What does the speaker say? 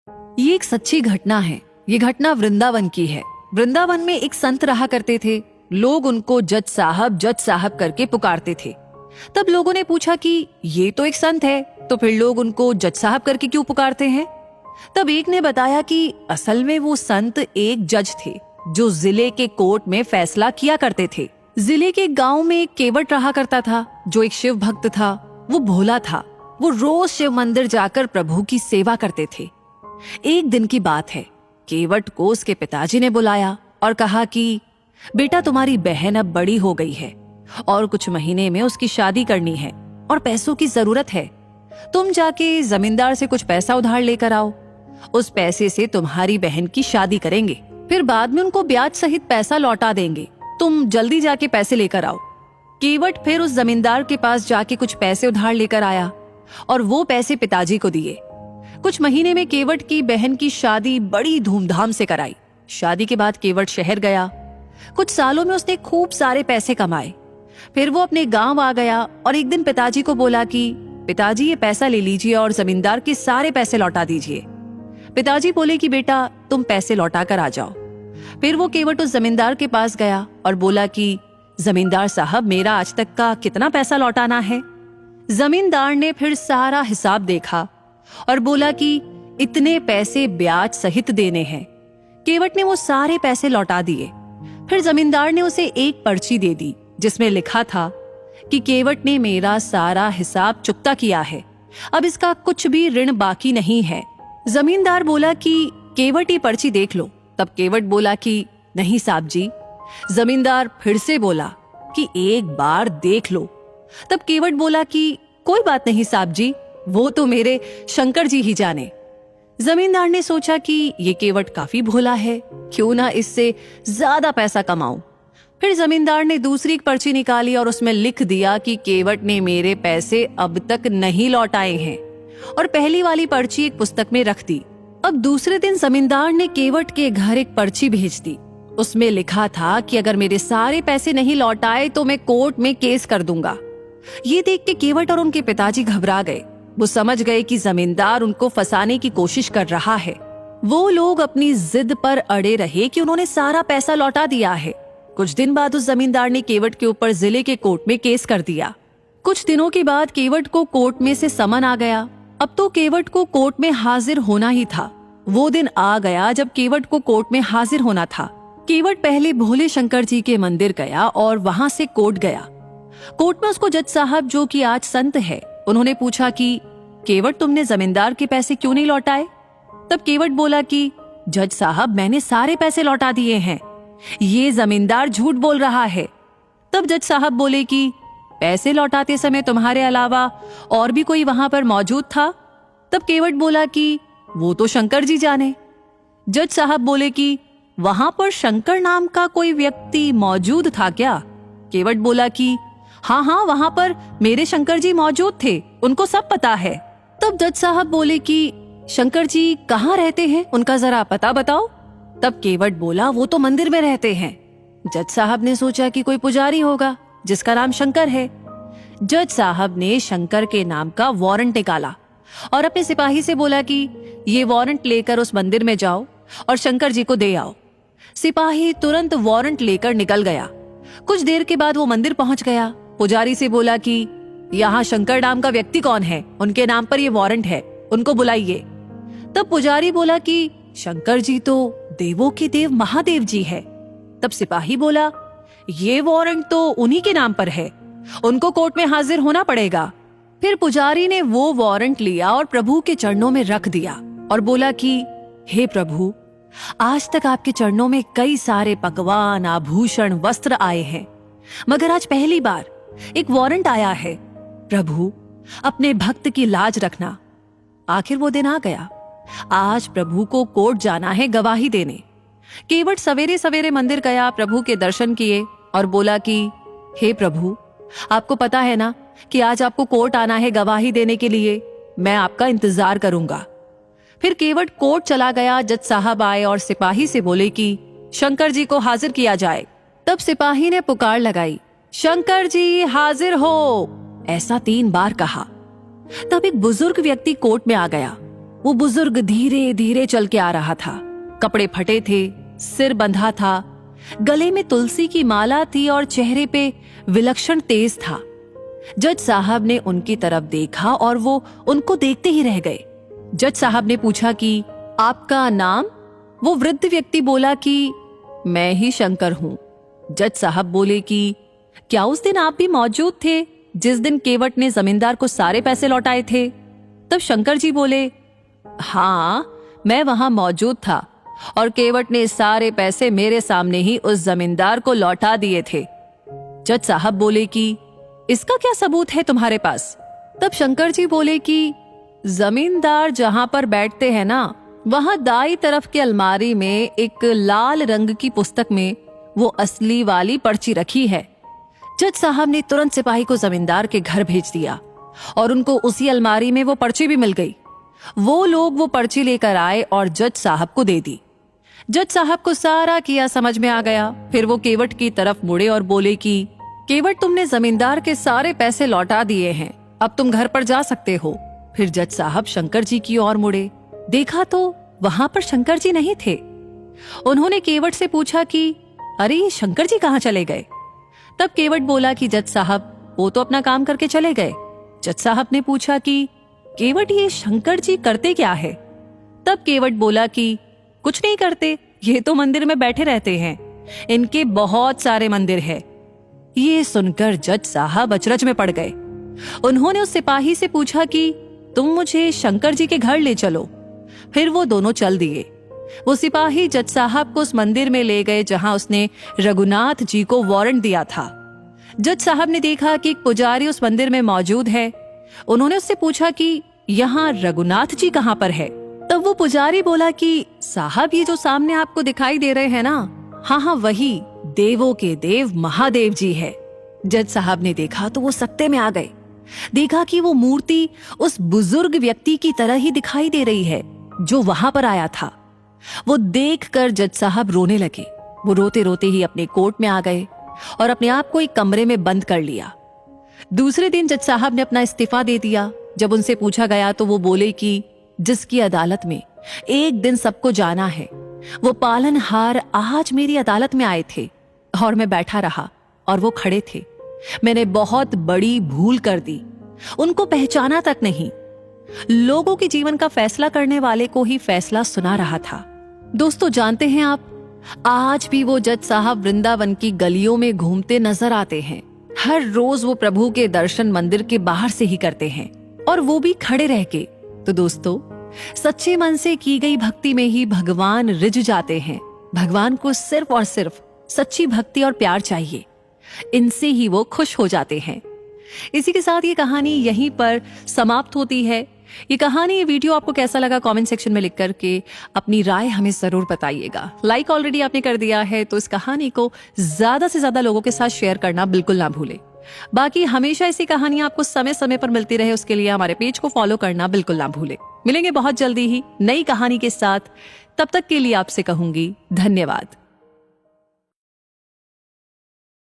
ये एक सच्ची घटना है। ये घटना वृंदावन की है। वृंदावन में एक संत रहा करते थे। लोग उनको जज साहब करके पुकारते थे। तब लोगों ने पूछा कि ये तो एक संत है, तो फिर लोग उनको जज साहब करके क्यों पुकारते हैं? तब एक ने बताया कि असल में वो संत एक जज थे जो जिले के कोर्ट में फैसला किया करते थे। जिले के गांव में एक केवट रहा करता था जो एक शिव भक्त था। वो भोला था। वो रोज शिव मंदिर जाकर प्रभु की सेवा करते थे। एक दिन की बात है, केवट को उसके पिताजी ने बुलाया और कहा कि बेटा, तुम्हारी बहन अब बड़ी हो गई है और कुछ महीने में उसकी शादी करनी है और पैसों की जरूरत है। तुम जाके जमींदार से कुछ पैसा उधार लेकर आओ। उस पैसे से तुम्हारी बहन की शादी करेंगे, फिर बाद में उनको ब्याज सहित पैसा लौटा देंगे। तुम जल्दी जाके पैसे लेकर आओ। केवट फिर उस जमींदार के पास जाके कुछ पैसे उधार लेकर आया और वो पैसे पिताजी को दिए। कुछ महीने में केवट की बहन की शादी बड़ी धूमधाम से कराई। शादी के बाद केवट शहर गया। कुछ सालों में उसने खूब सारे पैसे कमाए। फिर वो अपने गांव आ गया और एक दिन पिताजी को बोला कि पिताजी, ये पैसा ले लीजिए और जमींदार के सारे पैसे लौटा दीजिए। पिताजी बोले कि बेटा, तुम पैसे लौटा कर आ जाओ। फिर वो केवट उस जमींदार के पास गया और बोला कि जमींदार साहब, मेरा आज तक का कितना पैसा लौटाना है? जमींदार ने फिर सारा हिसाब देखा और बोला कि इतने पैसे ब्याज सहित देने हैं। केवट ने वो सारे पैसे लौटा दिए। फिर जमींदार ने उसे एक पर्ची दे दी जिसमें लिखा था कि केवट ने मेरा सारा हिसाब चुकता किया है, अब इसका कुछ भी ऋण बाकी नहीं है। जमींदार बोला कि केवट, ये पर्ची देख लो। तब केवट बोला कि नहीं साहब जी। जमींदार फिर से बोला कि एक बार देख लो। तब केवट बोला कि कोई बात नहीं साहब जी, वो तो मेरे शंकर जी ही जाने। जमींदार ने सोचा कि ये केवट काफी भोला है, क्यों ना इससे ज्यादा पैसा कमाऊं। फिर जमींदार ने दूसरी एक पर्ची निकाली और उसमें लिख दिया कि केवट ने मेरे पैसे अब तक नहीं लौटाए हैं, और पहली वाली पर्ची एक पुस्तक में रख दी। अब दूसरे दिन जमींदार ने केवट के घर एक पर्ची भेज दी। उसमें लिखा था कि अगर मेरे सारे पैसे नहीं लौटाए तो मैं कोर्ट में केस कर दूंगा। ये देख के केवट और उनके पिताजी घबरा गए। वो समझ गए कि जमींदार उनको फंसाने की कोशिश कर रहा है। वो लोग अपनी जिद पर अड़े रहे कि उन्होंने सारा पैसा लौटा दिया है। कुछ दिन बाद उस जमींदार ने केवट के ऊपर जिले के कोर्ट में केस कर दिया। कुछ दिनों के बाद केवट को कोर्ट में से समन आ गया। अब तो केवट को कोर्ट में हाजिर होना ही था। वो दिन आ गया जब केवट को कोर्ट में हाजिर होना था। केवट पहले भोले शंकर जी के मंदिर गया और वहां से कोर्ट गया। कोर्ट में उसको जज साहब, जो कि आज संत है, उन्होंने पूछा कि केवट, तुमने जमींदार के पैसे क्यों नहीं लौटाए? तब केवट बोला कि जज साहब, मैंने सारे पैसे लौटा दिए हैं। ये जमींदार झूठ बोल रहा है। तब जज साहब बोले कि पैसे लौटाते समय तुम्हारे अलावा और भी कोई वहां पर मौजूद था? तब केवट बोला कि वो तो शंकर जी जाने। जज साहब बोले कि वहां पर शंकर नाम का कोई व्यक्ति मौजूद था क्या? केवट बोला कि हाँ, वहां पर मेरे शंकर जी मौजूद थे, उनको सब पता है। तब जज साहब बोले कि शंकर जी कहाँ रहते हैं, उनका जरा पता बताओ। तब केवट बोला, वो तो मंदिर में रहते हैं। जज साहब ने सोचा कि कोई पुजारी होगा जिसका नाम शंकर है। जज साहब ने शंकर के नाम का वारंट निकाला और अपने सिपाही से बोला कि ये वारंट लेकर उस मंदिर में जाओ और शंकर जी को दे आओ। सिपाही तुरंत वारंट लेकर निकल गया। कुछ देर के बाद वो मंदिर पहुंच गया। पुजारी से बोला कि यहाँ शंकर नाम का व्यक्ति कौन है, उनके नाम पर ये वारंट है, उनको बुलाइए। तब पुजारी बोला कि शंकर जी तो देवों के देव महादेव जी है। तब सिपाही बोला, ये वारंट तो उन्हीं के नाम पर है, उनको कोर्ट में हाजिर होना पड़ेगा। फिर पुजारी ने वो वारंट लिया और प्रभु के चरणों में रख दिया और बोला कि हे प्रभु, आज तक आपके चरणों में कई सारे पकवान, आभूषण, वस्त्र आए हैं, मगर आज पहली बार एक वारंट आया है। प्रभु, अपने भक्त की लाज रखना। आखिर वो दिन आ गया। आज प्रभु को कोर्ट जाना है गवाही देने। केवट सवेरे सवेरे मंदिर गया, प्रभु के दर्शन किए और बोला कि हे प्रभु, आपको पता है ना कि आज आपको कोर्ट आना है गवाही देने के लिए। मैं आपका इंतजार करूंगा। फिर केवट कोर्ट चला गया। जज साहब आए और सिपाही से बोले कि शंकर जी को हाजिर किया जाए। तब सिपाही ने पुकार लगाई, शंकर जी हाजिर हो, ऐसा 3 बार कहा। तब एक बुजुर्ग व्यक्ति कोर्ट में आ गया। वो बुजुर्ग धीरे धीरे चल के आ रहा था। कपड़े फटे थे, सिर बंधा था, गले में तुलसी की माला थी और चेहरे पे विलक्षण तेज था। जज साहब ने उनकी तरफ देखा और वो उनको देखते ही रह गए। जज साहब ने पूछा कि आपका नाम? वो वृद्ध व्यक्ति बोला कि मैं ही शंकर हूं। जज साहब बोले कि क्या उस दिन आप भी मौजूद थे जिस दिन केवट ने जमींदार को सारे पैसे लौटाए थे? तब शंकर जी बोले, हाँ, मैं वहां मौजूद था और केवट ने सारे पैसे मेरे सामने ही उस जमींदार को लौटा दिए थे। जज साहब बोले कि इसका क्या सबूत है तुम्हारे पास? तब शंकर जी बोले कि जमींदार जहां पर बैठते हैं ना, वहां दाई तरफ की अलमारी में एक लाल रंग की पुस्तक में वो असली वाली पर्ची रखी है। जज साहब ने तुरंत सिपाही को जमींदार के घर भेज दिया और उनको उसी अलमारी में वो पर्ची भी मिल गई। वो लोग वो पर्ची लेकर आए और जज साहब को दे दी। जज साहब को सारा किया समझ में आ गया। फिर वो केवट की तरफ मुड़े और बोले कि केवट, तुमने जमींदार के सारे पैसे लौटा दिए हैं, अब तुम घर पर जा सकते हो। फिर जज साहब शंकर जी की ओर मुड़े, देखा तो वहां पर शंकर जी नहीं थे। उन्होंने केवट से पूछा कि अरे ये शंकर जी कहाँ चले गए? तब केवट बोला कि जज साहब, वो तो अपना काम करके चले गए। जज साहब ने पूछा कि केवट, ये शंकर जी करते क्या है? तब केवट बोला कि कुछ नहीं करते, ये तो मंदिर में बैठे रहते हैं, इनके बहुत सारे मंदिर है। ये सुनकर जज साहब अचरज में पड़ गए। उन्होंने उस सिपाही से पूछा कि तुम मुझे शंकर जी के घर ले चलो। फिर वो दोनों चल दिए। वो सिपाही जज साहब को उस मंदिर में ले गए जहां उसने रघुनाथ जी को वारंट दिया था। जज साहब ने देखा कि एक पुजारी उस मंदिर में मौजूद है। उन्होंने उससे पूछा कि यहाँ रघुनाथ जी कहाँ पर है? तब वो पुजारी बोला कि साहब, ये जो सामने आपको दिखाई दे रहे हैं ना, हाँ, वही देवों के देव महादेव जी है। जज साहब ने देखा तो वो सकते में आ गए। देखा कि वो मूर्ति उस बुजुर्ग व्यक्ति की तरह ही दिखाई दे रही है जो वहां पर आया था। वो देखकर जज साहब रोने लगे। वो रोते रोते ही अपने कोर्ट में आ गए और अपने आप को एक कमरे में बंद कर लिया। दूसरे दिन जज साहब ने अपना इस्तीफा दे दिया। जब उनसे पूछा गया तो वो बोले कि जिसकी अदालत में एक दिन सबको जाना है, वो पालनहार आज मेरी अदालत में आए थे और मैं बैठा रहा और वो खड़े थे। मैंने बहुत बड़ी भूल कर दी, उनको पहचाना तक नहीं। लोगों के जीवन का फैसला करने वाले को ही फैसला सुना रहा था। दोस्तों, जानते हैं आप, आज भी वो जज साहब वृंदावन की गलियों में घूमते नजर आते हैं। हर रोज वो प्रभु के दर्शन मंदिर के बाहर से ही करते हैं, और वो भी खड़े रह के। तो दोस्तों, सच्चे मन से की गई भक्ति में ही भगवान रिझ जाते हैं। भगवान को सिर्फ और सिर्फ सच्ची भक्ति और प्यार चाहिए, इनसे ही वो खुश हो जाते हैं। इसी के साथ ये कहानी यहीं पर समाप्त होती है। ये कहानी, ये वीडियो आपको कैसा लगा कमेंट सेक्शन में लिख करके अपनी राय हमें जरूर बताइएगा। लाइक ऑलरेडी आपने कर दिया है तो इस कहानी को ज्यादा से ज्यादा लोगों के साथ शेयर करना बिल्कुल ना भूले। बाकी हमेशा ऐसी कहानियां आपको समय समय पर मिलती रहे, उसके लिए हमारे पेज को फॉलो करना बिल्कुल ना भूले। मिलेंगे बहुत जल्दी ही नई कहानी के साथ। तब तक के लिए आपसे कहूंगी धन्यवाद।